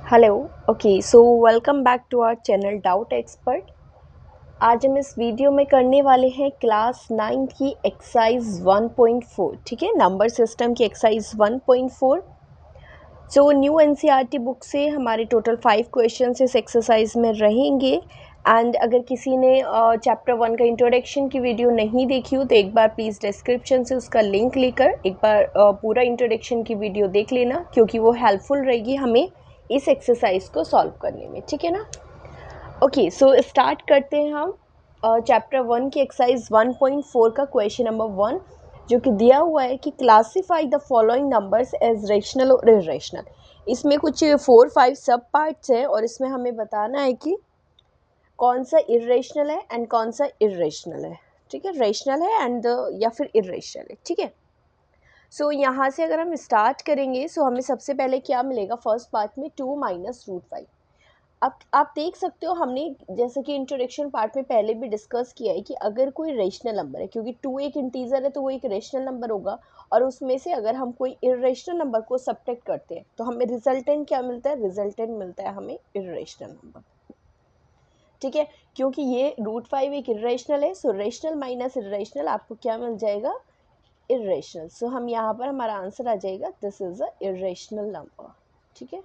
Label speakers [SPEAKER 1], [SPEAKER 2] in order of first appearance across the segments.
[SPEAKER 1] Hello. Okay, so welcome back to our channel doubt expert. आज हम इस video में करने वाले हैं क्लास 9 की एक्सरसाइज 1.4। ठीक है, नंबर सिस्टम की exercise 1.4। So new NCERT book से हमारे टोटल 5 क्वेश्चंस इस एक्सरसाइज में रहेंगे। एंड अगर किसी ने चैप्टर 1 का इंट्रोडक्शन की वीडियो नहीं देखी हो तो एक बार प्लीज़ डिस्क्रिप्शन से उसका लिंक लेकर एक बार पूरा इंट्रोडक्शन की वीडियो देख लेना, क्योंकि वो हेल्पफुल रहेगी हमें इस एक्सरसाइज को सॉल्व करने में। ठीक है ना। ओके, सो स्टार्ट करते हैं हम चैप्टर 1 की एक्सरसाइज 1.4 का क्वेश्चन नंबर 1, जो कि दिया हुआ है कि classify the following numbers as rational और इरेशनल। इसमें कुछ 4-5 सब पार्ट्स हैं और इसमें हमें बताना है कि कौन सा इरेशनल है एंड कौन सा इरेशनल है। ठीक है, रेशनल है एंड या फिर इरेशनल है। ठीक है, सो यहाँ से अगर हम स्टार्ट करेंगे सो हमें सबसे पहले क्या मिलेगा, फर्स्ट पार्ट में 2 माइनस रूट 5। अब आप देख सकते हो, हमने जैसे कि इंट्रोडक्शन पार्ट में पहले भी डिस्कस किया है कि अगर कोई रेशनल नंबर है, क्योंकि 2 एक इंटीजर है तो वो एक रेशनल नंबर होगा, और उसमें से अगर हम कोई इरेशनल नंबर को सब्ट्रैक्ट करते हैं तो हमें रिजल्टेंट क्या मिलता है, रिजल्टेंट मिलता है हमें इरेशनल नंबर। ठीक है, क्योंकि ये रूट 5 एक इरेशनल है, सो रेशनल माइनस इरेशनल आपको क्या मिल जाएगा, इरेशनल। सो हम यहाँ पर हमारा आंसर आ जाएगा this is a irrational number. ठीक है,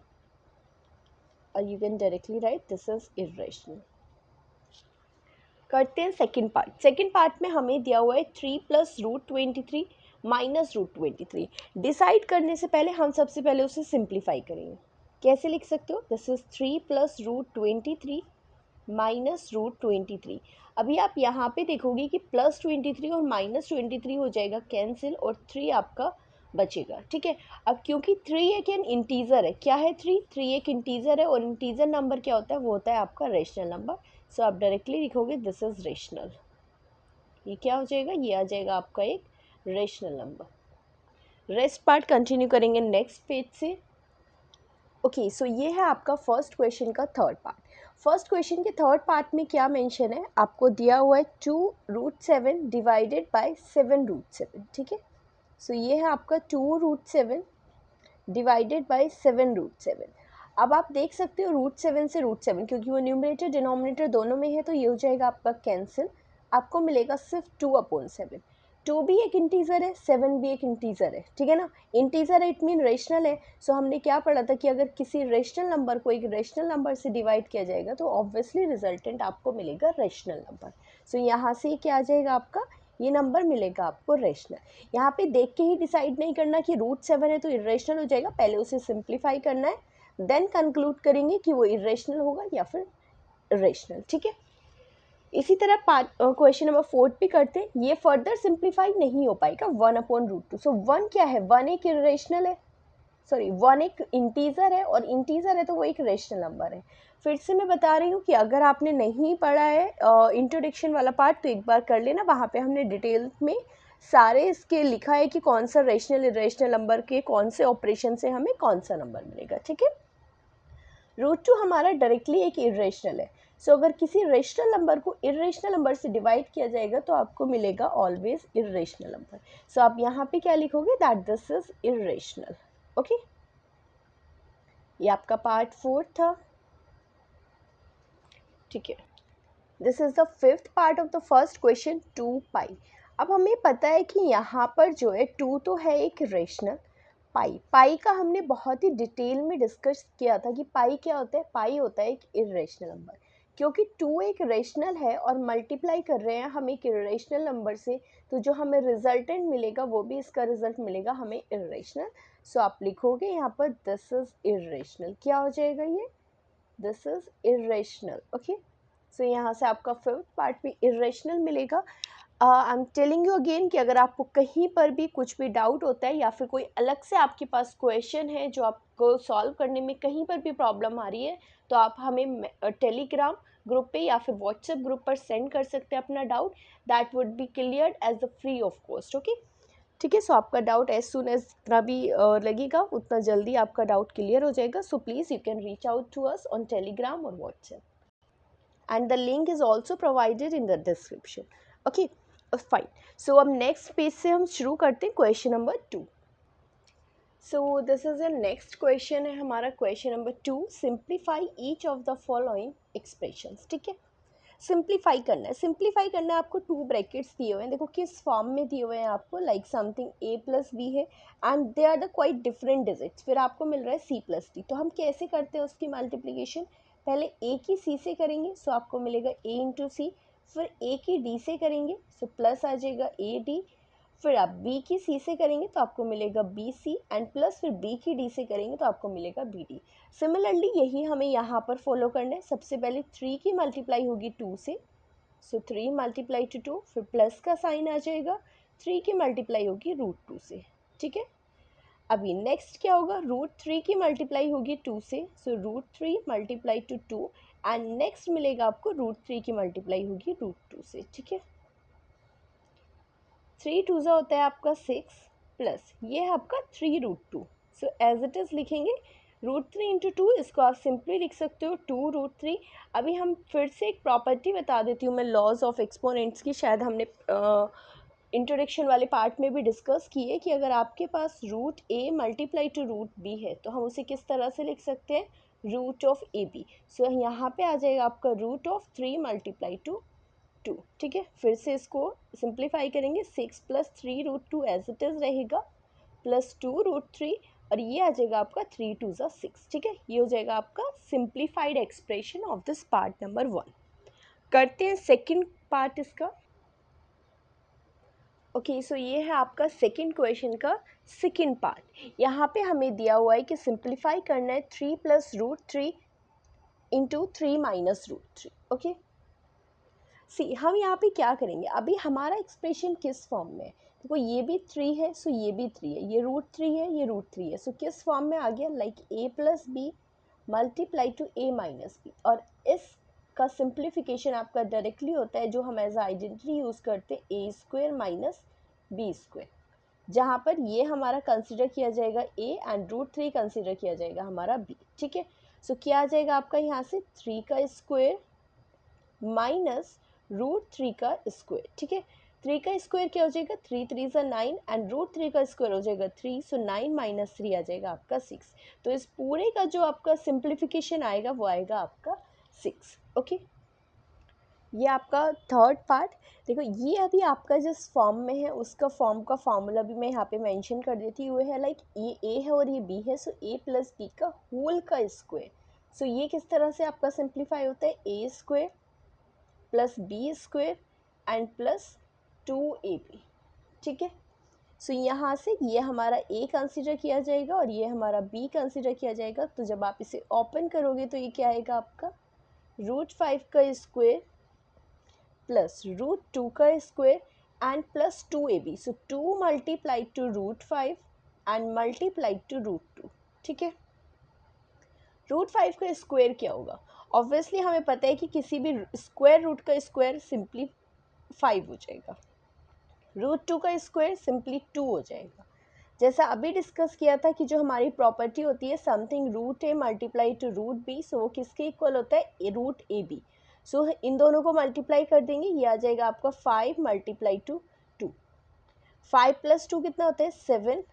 [SPEAKER 1] और you can directly right this is irrational. करते हैं सेकंड पार्ट। सेकंड पार्ट में हमें दिया हुआ है 3 plus root 23 minus root 23। Decide करने से पहले हम सबसे पहले उसे सिंप्लीफाई करेंगे। कैसे लिख सकते हो, this is 3 plus root 23 minus root 23। अभी आप यहाँ पे देखोगे कि प्लस 23 और माइनस 23 हो जाएगा कैंसिल, और 3 आपका बचेगा। ठीक है, अब क्योंकि 3 एक इंटीजर है, क्या है 3 एक इंटीजर है, और इंटीजर नंबर क्या होता है, वो होता है आपका रेशनल नंबर। सो आप डायरेक्टली लिखोगे दिस इज रेशनल। ये क्या हो जाएगा, ये आ जाएगा आपका एक rational number. Rest part continue करेंगे नेक्स्ट पेज से। ओके, सो ये है आपका फर्स्ट क्वेश्चन का थर्ड पार्ट। फर्स्ट क्वेश्चन के थर्ड पार्ट में क्या मेंशन है, आपको दिया हुआ है 2√7 डिवाइडेड बाय 7√7। ठीक है, सो ये है आपका 2√7 डिवाइडेड बाय 7√7। अब आप देख सकते हो रूट 7 से रूट 7, क्योंकि वो न्यूमरेटर डिनोमिनेटर दोनों में है तो ये हो जाएगा आपका कैंसिल। आपको मिलेगा सिर्फ 2/7। 2 भी एक इंटीजर है, 7 भी एक इंटीजर है। ठीक है ना, इंटीजर है इट मीन रेशनल है। सो हमने क्या पढ़ा था कि अगर किसी रेशनल नंबर को एक रेशनल नंबर से डिवाइड किया जाएगा तो ऑब्वियसली रिजल्टेंट आपको मिलेगा रेशनल नंबर। सो यहाँ से क्या आ जाएगा आपका, ये नंबर मिलेगा आपको रेशनल। यहाँ पे देख के ही डिसाइड नहीं करना कि रूट 7 है तो इरेशनल हो जाएगा, पहले उसे सिंप्लीफाई करना है, देन कंक्लूड करेंगे कि वो इरेशनल होगा या फिर रेशनल। ठीक है, इसी तरह क्वेश्चन नंबर 4 भी करते हैं। ये फर्दर सिंप्लीफाई नहीं हो पाएगा 1/√2। सो 1 क्या है, 1 एक इरेशनल है, सॉरी 1 एक इंटीजर है, और इंटीजर है तो वो एक रेशनल नंबर है। फिर से मैं बता रही हूँ कि अगर आपने नहीं पढ़ा है इंट्रोडक्शन वाला पार्ट तो एक बार कर लेना, वहाँ पे हमने डिटेल में सारे इसके लिखा है कि कौन सा रेशनल इरेशनल नंबर के कौन से ऑपरेशन से हमें कौन सा नंबर मिलेगा। ठीक है, √2 हमारा डायरेक्टली एक इरेशनल है। सो अगर किसी रेशनल नंबर को इरेशनल नंबर से डिवाइड किया जाएगा तो आपको मिलेगा ऑलवेज इरेशनल नंबर। सो आप यहाँ पे क्या लिखोगे, that this is irrational. Okay, ये आपका पार्ट 4 था। ठीक है, this is the fifth part of the first question 2 पाई। अब हमें पता है कि यहाँ पर जो है 2 तो है एक रेशनल, पाई पाई का हमने बहुत ही डिटेल में डिस्कस किया था कि पाई क्या होता है, पाई होता है एक इरेशनल नंबर। क्योंकि 2 एक रेशनल है और मल्टीप्लाई कर रहे हैं हम एक इरेशनल नंबर से, तो जो हमें रिजल्टेंट मिलेगा वो भी इसका रिजल्ट मिलेगा हमें इरेशनल। सो आप लिखोगे यहाँ पर दिस इज इरेशनल। क्या हो जाएगा ये, दिस इज इरेशनल। ओके, सो यहाँ से आपका फिफ्थ पार्ट भी इरेशनल मिलेगा। I am telling you again कि अगर आपको कहीं पर भी कुछ भी डाउट होता है या फिर कोई अलग से आपके पास क्वेश्चन है जो आपको सॉल्व करने में कहीं पर भी प्रॉब्लम आ रही है, तो आप हमें टेलीग्राम ग्रुप पे या फिर व्हाट्सएप ग्रुप पर सेंड कर सकते हैं अपना doubt. That would be cleared as a free of cost. Okay, ठीक है, सो आपका डाउट एज सुन एज जितना भी लगेगा उतना जल्दी आपका डाउट क्लियर हो जाएगा। So please you can reach out to us on Telegram और WhatsApp, and the link is also provided in the description. Okay, fine. So अब नेक्स्ट पेज से हम शुरू करते हैं question number 2। So this is your next question है हमारा question number 2, simplify each of the following expressions. ठीक है, सिंप्लीफाई करना है। सिंप्लीफाई करना है आपको, टू ब्रैकेट्स दिए हुए हैं, देखो किस फॉर्म में दिए हुए हैं आपको, like something A plus B है and they are the quite different digits, फिर आपको मिल रहा है सी प्लस डी। तो हम कैसे करते हैं उसकी मल्टीप्लीकेशन, पहले ए की सी से करेंगे सो आपको मिलेगा ए इंटू सी, फिर ए की डी से करेंगे सो प्लस आ जाएगा ए डी, फिर आप बी की सी से करेंगे तो आपको मिलेगा बी सी एंड प्लस फिर बी की डी से करेंगे तो आपको मिलेगा बी डी। सिमिलरली यही हमें यहाँ पर फॉलो करना है। सबसे पहले 3 की मल्टीप्लाई होगी 2 से, सो 3 मल्टीप्लाई टू 2, फिर प्लस का साइन आ जाएगा, 3 की मल्टीप्लाई होगी √2 से। ठीक है, अभी नेक्स्ट क्या होगा, √3 की मल्टीप्लाई होगी 2 से, सो √3 मल्टीप्लाई टू 2 एंड नेक्स्ट मिलेगा आपको √3 की मल्टीप्लाई होगी √2 से। ठीक है, 3 2 होता है आपका 6 प्लस ये है आपका 3√2, सो एज इट इज़ लिखेंगे √3 इंटू 2, इसको आप सिंपली लिख सकते हो 2√3। अभी हम फिर से एक प्रॉपर्टी बता देती हूँ मैं लॉज ऑफ एक्सपोनेंट्स की, शायद हमने इंट्रोडक्शन वाले पार्ट में भी डिस्कस की है कि अगर आपके पास √a मल्टीप्लाई टू √b है तो हम उसे किस तरह से लिख सकते हैं, √ab। सो यहाँ पे आ जाएगा आपका √3 मल्टीप्लाई टू 2। ठीक है, फिर से इसको सिंप्लीफाई करेंगे, 6 प्लस 3√2 एज इट इज़ रहेगा प्लस 2√3 और ये आ जाएगा आपका 3 2 6। ठीक है, ये हो जाएगा आपका simplified expression of this part number 1। करते हैं सेकंड पार्ट इसका। ओके, सो ये है आपका सेकंड क्वेश्चन का सेकंड पार्ट। यहाँ पे हमें दिया हुआ है कि सिंप्लीफाई करना है 3 प्लस √3 इंटू 3 माइनस √3। ओके, सी हम यहाँ पे क्या करेंगे, अभी हमारा एक्सप्रेशन किस फॉर्म में है, देखो ये भी 3 है सो ये भी 3 है, ये √3 है ये √3 है, सो किस फॉर्म में आ गया, like a plus B multiply to a minus B. और इसका सिंप्लीफिकेशन आपका डायरेक्टली होता है जो हम एज आइडेंटिटी यूज़ करते हैं, a square minus B square, जहाँ पर ये हमारा कंसिडर किया जाएगा a एंड √3 कंसिडर किया जाएगा हमारा b। ठीक है, सो क्या आ जाएगा आपका यहाँ से 3 का स्क्वायर माइनस √3 का स्क्वायर। ठीक है, 3 का स्क्वायर क्या हो जाएगा, 3 3 ज़ा 9 एंड √3 का स्क्वायर हो जाएगा 3, सो 9 माइनस 3 आ जाएगा आपका 6। तो इस पूरे का जो आपका सिंप्लीफिकेशन आएगा वो आएगा आपका 6। ओके, ये आपका थर्ड पार्ट। देखो ये अभी आपका जिस फॉर्म में है उसका फॉर्म का फार्मूला भी मैं यहाँ पे मेंशन कर देती हूँ, है लाइक ये a है और ये b है, सो a प्लस बी का होल का स्क्वायर। सो ये किस तरह से आपका सिंप्लीफाई होता है, a square plus B square and plus 2ab। ठीक है, सो यहाँ से ये हमारा a कंसिडर किया जाएगा और ये हमारा b कंसिडर किया जाएगा। तो जब आप इसे ओपन करोगे तो ये क्या आएगा आपका √5 का स्क्वायर प्लस √2 का square and plus 2ab, so 2 multiply to √5 and multiply two √2। ठीक है, √5 का स्क्वायर क्या होगा, ऑब्वियसली हमें पता है कि किसी भी स्क्वायर रूट का स्क्वायर सिंपली 5 हो जाएगा, √2 का स्क्वायर सिंपली 2 हो जाएगा। जैसा अभी डिस्कस किया था कि जो हमारी प्रॉपर्टी होती है something √a multiply to √b, सो वो किसके इक्वल होता है, √ab। सो इन दोनों को मल्टीप्लाई कर देंगे, ये आ जाएगा आपका 5 मल्टीप्लाई टू 2, 5 प्लस 2 कितना होता है 7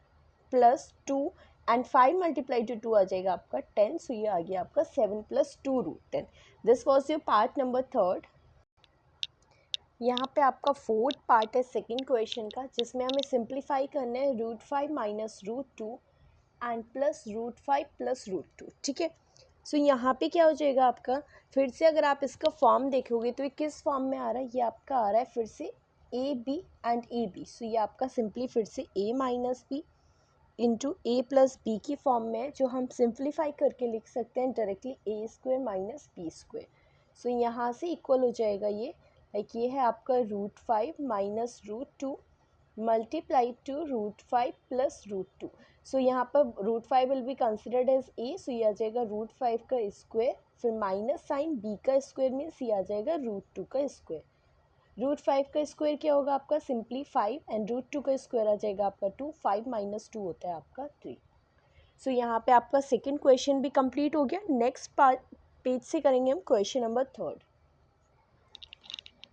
[SPEAKER 1] प्लस 2 एंड 5 मल्टीप्लाई टू 2 आ जाएगा आपका 10, सो ये आ गया आपका 7 plus 2 √10। This was your part number third. यहाँ पे आपका फोर्थ पार्ट है सेकंड क्वेश्चन का, जिसमें हमें सिंप्लीफाई करना है √5 माइनस √2 एंड प्लस √5 प्लस √2। ठीक है, सो यहाँ पे क्या हो जाएगा आपका, फिर से अगर आप इसका फॉर्म देखोगे तो ये किस फॉर्म में आ रहा है, ये आपका आ रहा है फिर से A B and A B. So ये आपका सिंपली फिर से a minus B into A plus B की फॉर्म में है, जो हम सिंप्लीफाई करके लिख सकते हैं directly a square minus B square. So यहाँ से इक्वल हो जाएगा ये, लाइक ये है आपका √5 minus √2 multiply to √5 plus √2। So यहाँ पर √5 will be considered as a, सो ये आ जाएगा √5 का स्क्वायर, फिर माइनस साइन b का स्क्वायर मीन्स ये आ जाएगा √2 का स्क्वायर। √5 का स्क्वायर क्या होगा आपका, सिंपली 5 एंड √2 का स्क्वायर आ जाएगा आपका 2, 5 माइनस 2 होता है आपका 3। सो यहाँ पे आपका सेकेंड क्वेश्चन भी कंप्लीट हो गया। नेक्स्ट पेज से करेंगे हम question number third.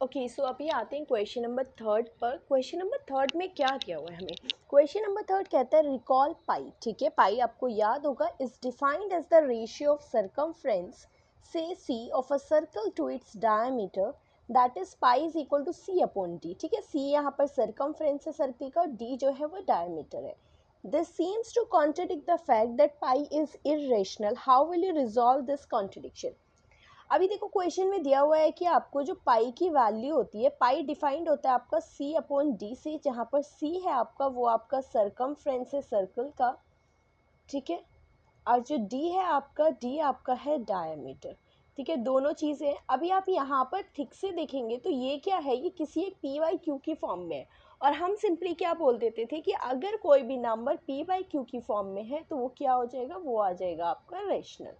[SPEAKER 1] Okay so अभी आते हैं क्वेश्चन नंबर थर्ड पर। क्वेश्चन नंबर थर्ड में क्या दिया हुआ है हमें? क्वेश्चन नंबर थर्ड कहता है रिकॉल पाई। ठीक है, पाई आपको याद होगा is defined as the ratio of circumference से C of a circle to its diameter that is pi is equal to C upon D. ठीक है, सी यहाँ पर सरकमफ्रेंस है सर्कल का, डी जो है वो डायमीटर है। This seems to contradict the fact that pi is irrational. How will you resolve this contradiction? अभी देखो क्वेश्चन में दिया हुआ है कि आपको जो पाई की वैल्यू होती है, पाई डिफाइंड होता है आपका सी अपॉन डी से, जहाँ पर सी है आपका वो आपका सरकमफ्रेंस है सर्कल का। ठीक है, और जो डी है आपका, डी आपका है डायमीटर। ठीक है, दोनों चीज़ें। अभी आप यहाँ पर ठीक से देखेंगे तो ये क्या है, ये किसी एक पी वाई क्यू की फॉर्म में है, और हम सिंपली क्या बोल देते थे कि अगर कोई भी नंबर पी वाई क्यू की फॉर्म में है तो वो क्या हो जाएगा, वो आ जाएगा आपका रेशनल।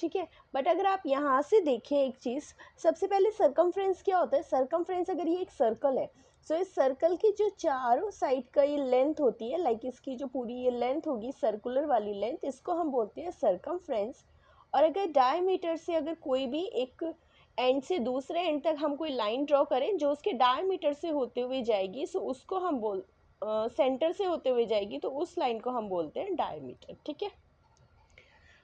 [SPEAKER 1] ठीक है, बट अगर आप यहाँ से देखें एक चीज़, सबसे पहले सरकमफ्रेंस क्या होता है? सरकमफ्रेंस अगर ये एक सर्कल है, सो इस सर्कल की जो चारों साइड का ये लेंथ होती है, लाइक इसकी जो पूरी ये लेंथ होगी सर्कुलर वाली लेंथ, इसको हम बोलते हैं सरकमफ्रेंस। और अगर डायमीटर से अगर कोई भी एक एंड से दूसरे एंड तक हम कोई लाइन ड्रॉ करें जो उसके डायमीटर से होते हुए जाएगी, सो उसको हम सेंटर से होते हुए जाएगी, तो उस लाइन को हम बोलते हैं डायमीटर। ठीक है,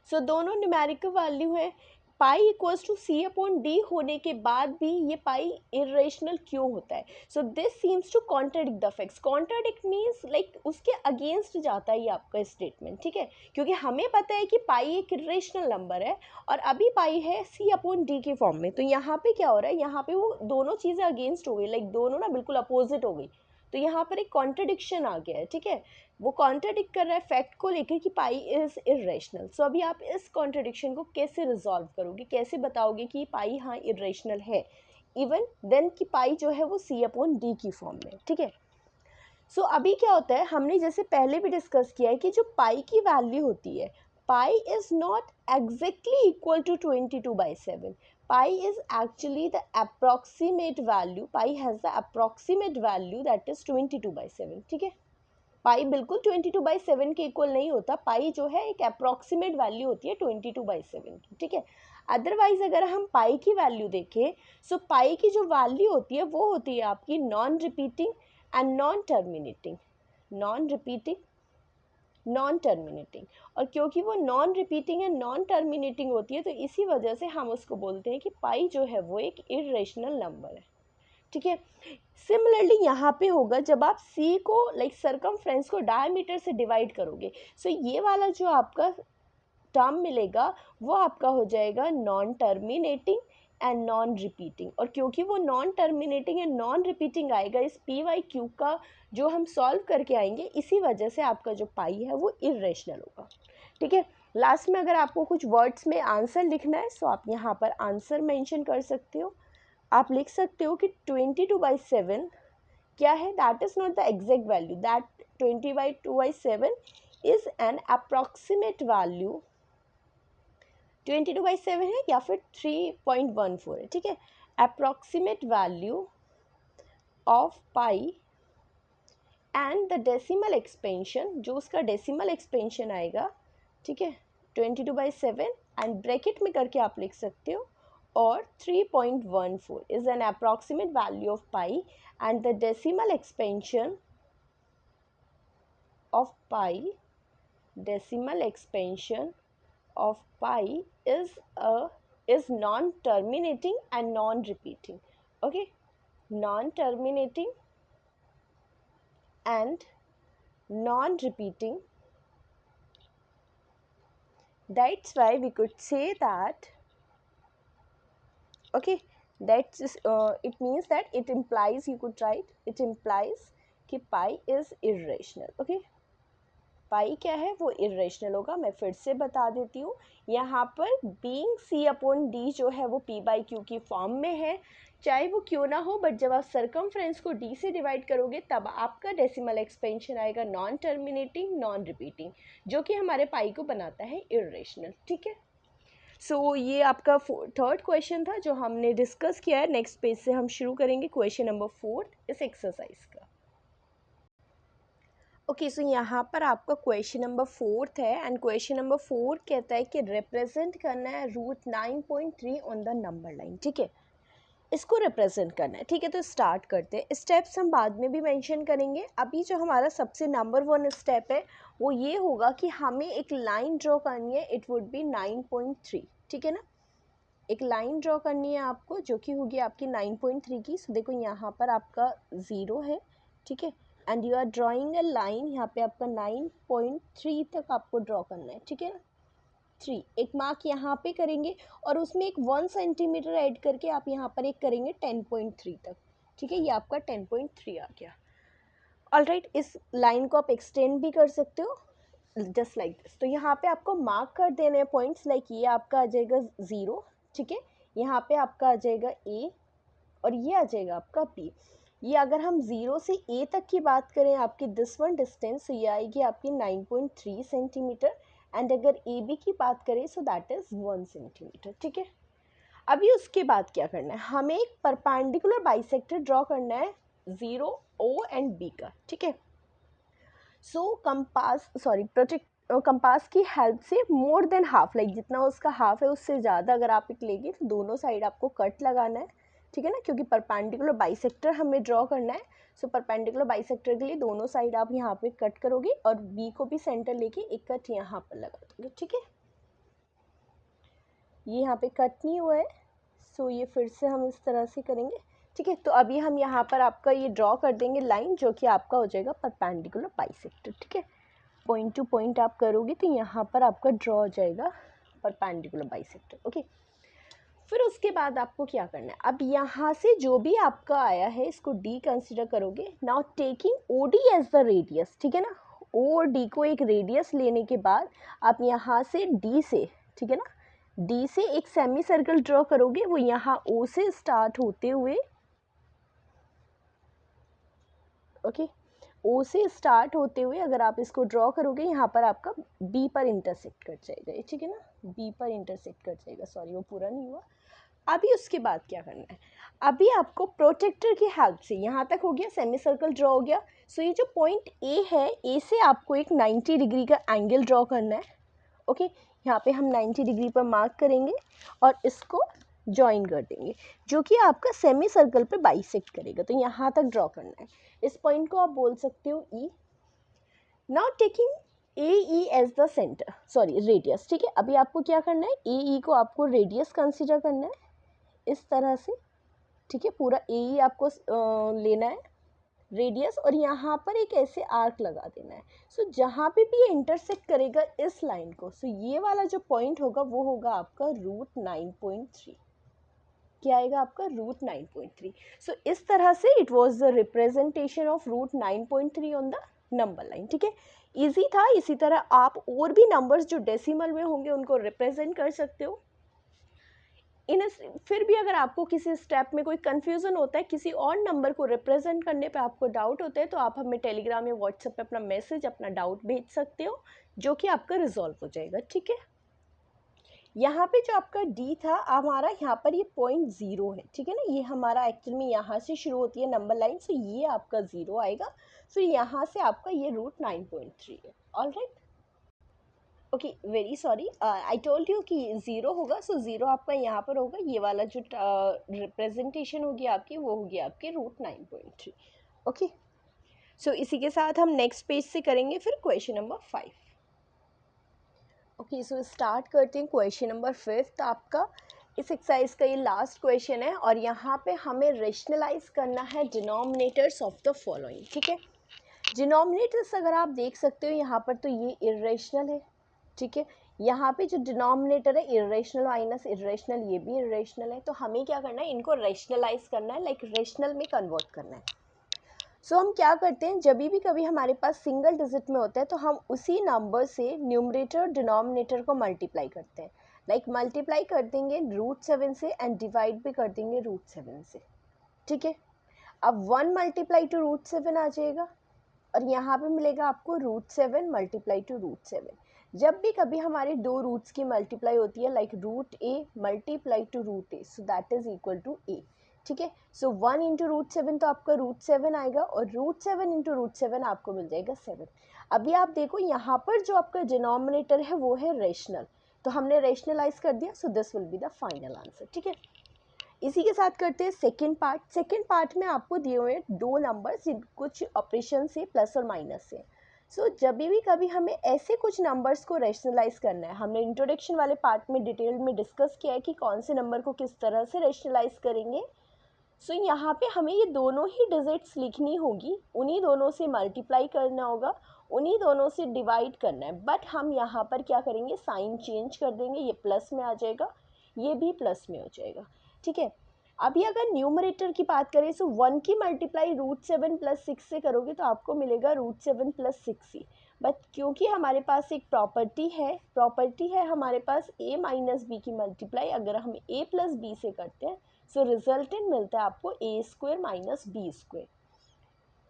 [SPEAKER 1] सो दोनों न्यूमेरिकल वैल्यू है। Pi equals to C upon D होने के बाद भी ये पाई इरेशनल क्यों होता है? So this seems to contradict the facts. Contradict means like उसके अगेंस्ट जाता है ये आपका स्टेटमेंट। ठीक है, क्योंकि हमें पता है कि पाई एक इरेशनल नंबर है और अभी पाई है सी अपॉन डी के फॉर्म में, तो यहाँ पे क्या हो रहा है, यहाँ पे वो दोनों चीज़ें अगेंस्ट हो गई, लाइक दोनों ना बिल्कुल अपोजिट हो गई, तो यहाँ पर एक कॉन्ट्रडिक्शन आ गया है। ठीक है, वो कॉन्ट्रडिक्ट कर रहा है फैक्ट को लेकर कि पाई इज़ इरेशनल। सो अभी आप इस कॉन्ट्रडिक्शन को कैसे रिजॉल्व करोगे, कैसे बताओगे कि पाई हाँ इरेशनल है, इवन देन कि पाई जो है वो सी अपॉन डी की फॉर्म में। ठीक है, सो अभी क्या होता है, हमने जैसे पहले भी डिस्कस किया है कि जो पाई की वैल्यू होती है, pi is not exactly equal to 22/7। Pi is actually the approximate value, pi has the approximate value that is 22/7। ठीक है, पाई बिल्कुल 22/7 के इक्वल नहीं होता, पाई जो है एक अप्रॉक्सीमेट वैल्यू होती है 22/7 की। ठीक है, अदरवाइज अगर हम पाई की वैल्यू देखें, सो पाई की जो वैल्यू होती है वो होती है आपकी non repeating and non terminating. Non repeating, non terminating, और क्योंकि वो non repeating and non terminating होती है तो इसी वजह से हम उसको बोलते हैं कि पाई जो है वो एक इरेशनल नंबर है। ठीक है, सिमिलरली यहाँ पे होगा जब आप सी को लाइक सरकमफ्रेंस को डायमीटर से डिवाइड करोगे, सो ये वाला जो आपका टर्म मिलेगा वो आपका हो जाएगा non terminating and non repeating, और क्योंकि वो non terminating and non repeating आएगा इस पी वाई क्यू का जो हम सॉल्व करके आएंगे, इसी वजह से आपका जो पाई है वो इरेशनल होगा। ठीक है, लास्ट में अगर आपको कुछ वर्ड्स में आंसर लिखना है सो आप यहाँ पर आंसर मेंशन कर सकते हो। आप लिख सकते हो कि 22/7 क्या है, that is not the exact value, that 22/7 is an approximate value. 22/7 है या फिर 3.14 है। ठीक है, approximate value of pi and the decimal expansion, जो उसका डेसिमल एक्सपेंशन आएगा। ठीक है, 22/7 एंड ब्रैकेट में करके आप लिख सकते हो, और 3.14 is an approximate value of pi and the decimal expansion of pi, decimal expansion of pi is non-terminating and non-repeating. Okay, non-terminating and non-repeating. That's why we could say that, okay, that's it means that it implies, you could write it implies कि pi is irrational. Okay, पाई क्या है वो irrational होगा। मैं फिर से बता देती हूँ, यहाँ पर बीइंग सी अपॉन डी जो है वो पी बाई क्यू की फॉर्म में है, चाहे वो क्यों ना हो, बट जब आप सरकमफ्रेंस को डी से डिवाइड करोगे तब आपका डेसिमल एक्सपेंशन आएगा नॉन टर्मिनेटिंग नॉन रिपीटिंग, जो कि हमारे पाई को बनाता है इरेशनल। ठीक है, सो ये आपका थर्ड क्वेश्चन था जो हमने डिस्कस किया है। नेक्स्ट पेज से हम शुरू करेंगे क्वेश्चन नंबर 4 इस एक्सरसाइज का। ओके, सो यहाँ पर आपका क्वेश्चन नंबर 4 है एंड क्वेश्चन नंबर 4 कहता है कि रिप्रेजेंट करना है √9.3 ऑन द नंबर लाइन। ठीक है, इसको रिप्रेजेंट करना है, ठीक है। तो स्टार्ट करते हैं। स्टेप्स हम बाद में भी मेंशन करेंगे। अभी जो हमारा सबसे नंबर 1 स्टेप है वो ये होगा कि हमें एक लाइन ड्रॉ करनी है। इट वुड बी 9.3, ठीक है ना। एक लाइन ड्रॉ करनी है आपको जो कि होगी आपकी 9.3 की। सो देखो यहाँ पर आपका 0 है, ठीक है, and you are drawing a line. यहाँ पे आपका 9.3 तक आपको ड्रॉ करना है, ठीक है ना। 3 एक मार्क यहाँ पे करेंगे और उसमें एक 1 सेंटीमीटर ऐड करके आप यहाँ पर एक करेंगे 10.3 तक, ठीक है। ये आपका 10.3 आ गया। ऑलराइट, इस लाइन को आप एक्सटेंड भी कर सकते हो जस्ट लाइक दिस। तो यहाँ पे आपको मार्क कर देने हैं पॉइंट्स, लाइक ये आपका आ जाएगा 0, ठीक है, यहाँ पे आपका आ जाएगा A और ये आ जाएगा आपका B। ये अगर हम 0 से A तक की बात करें आपकी दिस वन डिस्टेंस, ये आएगी आपकी 9.3 सेंटीमीटर, एंड अगर AB की बात करें सो दैट इज़ 1 सेंटीमीटर, ठीक है। अभी उसके बाद क्या करना है, हमें एक परपेंडिकुलर बाइसेक्टर ड्रॉ करना है 0 O एंड B का, ठीक है। सो कंपास की हेल्प से मोर देन हाफ, लाइक जितना उसका हाफ है उससे ज़्यादा अगर आप एक लेंगे तो दोनों साइड आपको कट लगाना है, ठीक है ना, क्योंकि परपेंडिकुलर बाइसेक्टर हमें ड्रॉ करना है। सो परपेंडिकुलर बाइसेक्टर के लिए दोनों साइड आप यहाँ पे कट करोगे और बी को भी सेंटर लेके एक कट यहाँ पर लगा दोगे, ठीक है। ये यहाँ पे कट नहीं हुआ है, सो ये फिर से हम इस तरह से करेंगे, ठीक है। तो अभी हम यहाँ पर आपका ये ड्रॉ कर देंगे लाइन जो कि आपका हो जाएगा परपेंडिकुलर बाइसेक्टर, ठीक है। पॉइंट टू पॉइंट आप करोगे तो यहाँ पर आपका ड्रॉ हो जाएगा परपेंडिकुलर बाइसेक्टर, ओके। फिर उसके बाद आपको क्या करना है, अब यहाँ से जो भी आपका आया है इसको डी कंसिडर करोगे। Now taking O D as the radius, ठीक है ना। ओ और डी को एक रेडियस लेने के बाद आप यहाँ से डी से, ठीक है ना, डी से एक सेमी सर्कल ड्रॉ करोगे। वो यहाँ ओ से स्टार्ट होते हुए, ओके, ओ से स्टार्ट होते हुए अगर आप इसको ड्रॉ करोगे यहाँ पर आपका बी पर इंटरसेक्ट कर जाएगा, ये ठीक है ना, बी पर इंटरसेक्ट कर जाएगा। सॉरी वो पूरा नहीं हुआ। अभी उसके बाद क्या करना है, अभी आपको प्रोटेक्टर की हेल्प से, यहाँ तक हो गया, सेमी सर्कल ड्रॉ हो गया। सो ये जो पॉइंट ए है, ए से आपको एक 90 डिग्री का एंगल ड्रॉ करना है, ओके। यहाँ पे हम 90 डिग्री पर मार्क करेंगे और इसको ज्वाइन कर देंगे जो कि आपका सेमी सर्कल पे बाइसेक्ट करेगा। तो यहाँ तक ड्रॉ करना है। इस पॉइंट को आप बोल सकते हो E. Now taking A E as the centre, sorry radius, ठीक है। अभी आपको क्या करना है, ए ई को आपको रेडियस कंसिडर करना है इस तरह से, ठीक है। पूरा ए ई आपको लेना है रेडियस और यहाँ पर एक ऐसे आर्क लगा देना है। सो जहाँ पे भी ये इंटरसेक्ट करेगा इस लाइन को, सो ये वाला जो पॉइंट होगा वो होगा आपका √9.3। क्या आएगा आपका √9.3। सो इस तरह से it was the representation of √9.3 on the number line, ठीक है। इजी था। इसी तरह आप और भी नंबर्स जो डेसिमल में होंगे उनको रिप्रेजेंट कर सकते हो। फिर भी अगर आपको किसी स्टेप में कोई कन्फ्यूज़न होता है, किसी और नंबर को रिप्रेजेंट करने पे आपको डाउट होता है, तो आप हमें टेलीग्राम या व्हाट्सएप पे अपना मैसेज, अपना डाउट भेज सकते हो जो कि आपका रिजॉल्व हो जाएगा, ठीक है। यहाँ पे जो आपका डी था हमारा, यहाँ पर ये पॉइंट 0 है, ठीक है ना। ये हमारा एक्चुअल में यहाँ से शुरू होती है नंबर लाइन, सो ये आपका 0 आएगा। फिर यहाँ से आपका ये √9.3 है। Alright, okay, very sorry, I told you कि 0 होगा। सो 0 आपका यहाँ पर होगा। ये वाला जो रिप्रेजेंटेशन होगी आपकी वो होगी आपकी √9.3, ओके। सो इसी के साथ हम नेक्स्ट पेज से करेंगे फिर question number 5। Okay, so start करते हैं क्वेश्चन नंबर 5 आपका। इस एक्सरसाइज का ये लास्ट क्वेश्चन है और यहाँ पे हमें रेशनलाइज करना है डिनोमिनेटर्स ऑफ द फॉलोइंग, ठीक है। डिनोमिनेटर्स अगर आप देख सकते हो यहाँ पर, तो ये इरेशनल है, ठीक है। यहाँ पे जो डिनोमिनेटर है इरेशनल माइनस इरेशनल, ये भी इरेशनल है। तो हमें क्या करना है, इनको रेशनलाइज करना है, लाइक रेशनल में कन्वर्ट करना है। सो हम क्या करते हैं, जब भी कभी हमारे पास सिंगल डिजिट में होता है तो हम उसी नंबर से न्यूमरेटर और डिनोमिनेटर को मल्टीप्लाई करते हैं। लाइक मल्टीप्लाई कर देंगे √7 से एंड डिवाइड भी कर देंगे √7 से, ठीक है। अब 1 मल्टीप्लाई टू √7 आ जाएगा और यहाँ पे मिलेगा आपको √7 मल्टीप्लाई टू √7। जब भी कभी हमारे दो रूट्स की मल्टीप्लाई होती है, like √a multiply to √a, so that is equal to a, ठीक है। सो 1 इंटू √7 तो आपका √7 आएगा और √7 इंटू √7 आपको मिल जाएगा 7। अभी आप देखो यहाँ पर जो आपका डिनोमिनेटर है वो है रेशनल, तो हमने रेशनलाइज कर दिया। So this will be the final answer, ठीक है। इसी के साथ करते हैं सेकेंड पार्ट। सेकेंड पार्ट में आपको दिए हुए हैं 2 नंबर्स कुछ ऑपरेशन से प्लस और माइनस से। जब भी कभी हमें ऐसे कुछ नंबर्स को रैशनलाइज करना है, हमने इंट्रोडक्शन वाले पार्ट में डिटेल में डिस्कस किया है कि कौन से नंबर को किस तरह से रैशनलाइज करेंगे। यहाँ पे हमें ये दोनों ही डिजिट्स लिखनी होगी, उन्हीं दोनों से मल्टीप्लाई करना होगा, उन्हीं दोनों से डिवाइड करना है। बट हम यहाँ पर क्या करेंगे, साइन चेंज कर देंगे, ये प्लस में आ जाएगा, ये भी प्लस में हो जाएगा। ठीक है, अभी अगर न्यूमरेटर की बात करें 1 की मल्टीप्लाई √7 + 6 से करोगे तो आपको मिलेगा √7 + 6 ही। बट क्योंकि हमारे पास एक प्रॉपर्टी है हमारे पास a - b की मल्टीप्लाई अगर हम a + b से करते हैं रिजल्टेंट मिलता है आपको a² - b²।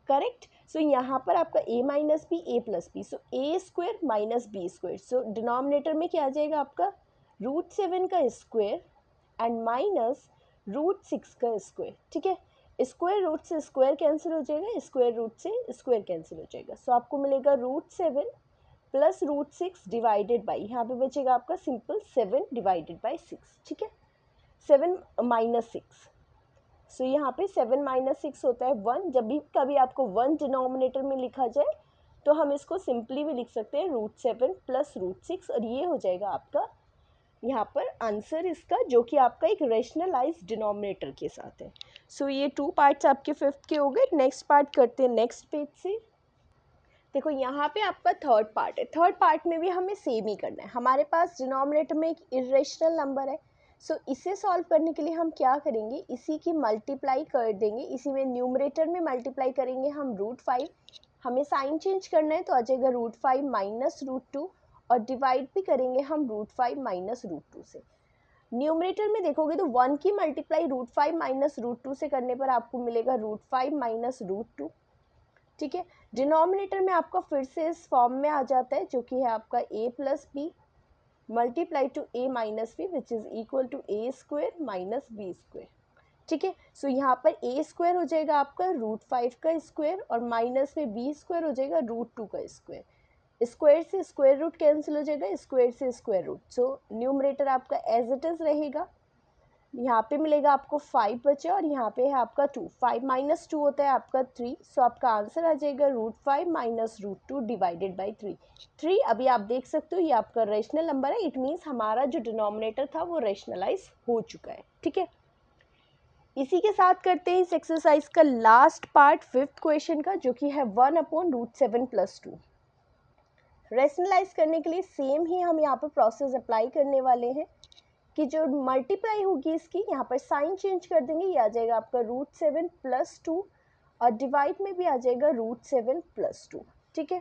[SPEAKER 1] करेक्ट। यहाँ पर आपका a - b a + b, a² - b²। Denominator में क्या आ जाएगा आपका √7 का स्क्वायर एंड माइनस √6 का स्क्वायर। ठीक है, स्क्वायर रूट से स्क्वायर कैंसिल हो जाएगा, स्क्वायर रूट से स्क्वायर कैंसिल हो जाएगा। आपको मिलेगा √7 + √6 डिवाइडेड बाई, यहाँ पे बचेगा आपका सिंपल 7 डिवाइडेड बाई 6। ठीक है, 7 - 6। यहाँ पे 7 - 6 होता है 1। जब भी कभी आपको 1 डिनोमिनेटर में लिखा जाए तो हम इसको सिंपली भी लिख सकते हैं √7 + √6 और ये हो जाएगा आपका यहाँ पर आंसर इसका, जो कि आपका एक रैशनलाइज्ड डिनोमिनेटर के साथ है। ये 2 पार्ट्स आपके 5th के हो गए। नेक्स्ट पार्ट करते हैं नेक्स्ट पेज से। देखो यहाँ पे आपका थर्ड पार्ट है। थर्ड पार्ट में भी हमें सेम ही करना है। हमारे पास डिनोमिनेटर में एक इरेशनल नंबर है। इसे सॉल्व करने के लिए हम क्या करेंगे, इसी की मल्टीप्लाई कर देंगे, इसी में न्यूमरेटर में मल्टीप्लाई करेंगे हम √5। हमें साइन चेंज करना है तो आ जाएगा √5 - √2 और डिवाइड भी करेंगे हम √5 - √2 से। न्यूमरेटर में देखोगे तो 1 की मल्टीप्लाई √5 - √2 से करने पर आपको मिलेगा √5 - √2। ठीक है, डिनोमिनेटर में आपका फिर से इस फॉर्म में आ जाता है, जो कि है आपका a + b multiply to a - b which is equal to a² - b²। ठीक है, यहाँ पर a² हो जाएगा आपका √5 का स्क्वायर और माइनस में b² हो जाएगा √2 का स्क्वायर। स्क्वायर से स्क्वायर रूट कैंसिल हो जाएगा, स्क्वायर से स्क्वायर रूट। न्यूमरेटर आपका एज इट इज़ रहेगा। यहाँ पे मिलेगा आपको 5 बचा और यहाँ पे है आपका 2। 5 - 2 होता है आपका 3। आपका आंसर आ जाएगा √5 - √2 डिवाइडेड बाई 3। अभी आप देख सकते हो ये आपका रेशनल नंबर है। इट मीन्स हमारा जो डिनोमिनेटर था वो रेशनलाइज हो चुका है। ठीक है, इसी के साथ करते हैं इस एक्सरसाइज का लास्ट पार्ट 5th क्वेश्चन का, जो कि है 1/√7 + 2। रेशनलाइज करने के लिए सेम ही हम यहाँ पर प्रोसेस अप्लाई करने वाले हैं कि जो मल्टीप्लाई होगी इसकी यहाँ पर साइन चेंज कर देंगे, ये आ जाएगा आपका √7 + 2 और डिवाइड में भी आ जाएगा √7 + 2। ठीक है,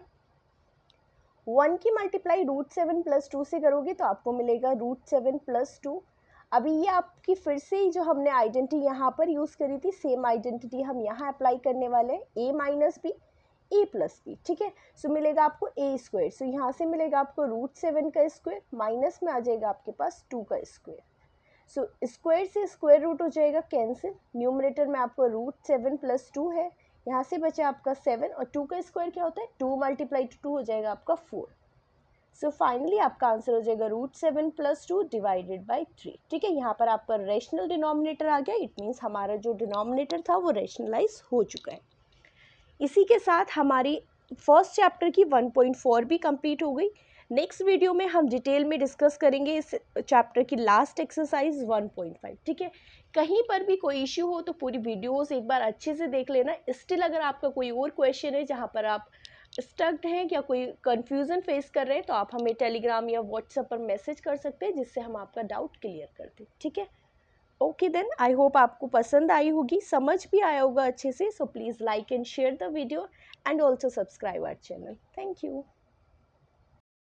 [SPEAKER 1] 1 की मल्टीप्लाई √7 + 2 से करोगे तो आपको मिलेगा √7 + 2। अभी ये आपकी फिर से ही जो हमने आइडेंटिटी यहाँ पर यूज़ करी थी, सेम आइडेंटिटी हम यहाँ अप्लाई करने वाले हैं, a - b a + b। ठीक है, मिलेगा आपको a²। यहाँ से मिलेगा आपको √7 का स्क्वायर, माइनस में आ जाएगा आपके पास 2 का स्क्वायर। स्क्वायर से स्क्वायर रूट हो जाएगा कैंसिल। न्यूमरेटर में आपको √7 + 2 है, यहाँ से बचा आपका 7 और 2 का स्क्वायर क्या होता है 2 × 2 हो जाएगा आपका 4। फाइनली आपका आंसर हो जाएगा √7 + 2 डिवाइडेड बाई 3। ठीक है, यहाँ पर आपका रेशनल डिनोमिनेटर आ गया। इट मीन्स हमारा जो डिनोमिनेटर था वो रेशनलाइज हो चुका है। इसी के साथ हमारी फर्स्ट चैप्टर की 1.4 भी कंप्लीट हो गई। नेक्स्ट वीडियो में हम डिटेल में डिस्कस करेंगे इस चैप्टर की लास्ट एक्सरसाइज 1.5। ठीक है, कहीं पर भी कोई इश्यू हो तो पूरी वीडियोस एक बार अच्छे से देख लेना। स्टिल अगर आपका कोई और क्वेश्चन है जहाँ पर आप स्टक्ड हैं या कोई कन्फ्यूज़न फेस कर रहे हैं तो आप हमें टेलीग्राम या व्हाट्सएप पर मैसेज कर सकते हैं, जिससे हम आपका डाउट क्लियर कर दें। ठीक है, ओके देन, आई होप आपको पसंद आई होगी, समझ भी आया होगा अच्छे से। Please like and share the video and also subscribe our channel. Thank you.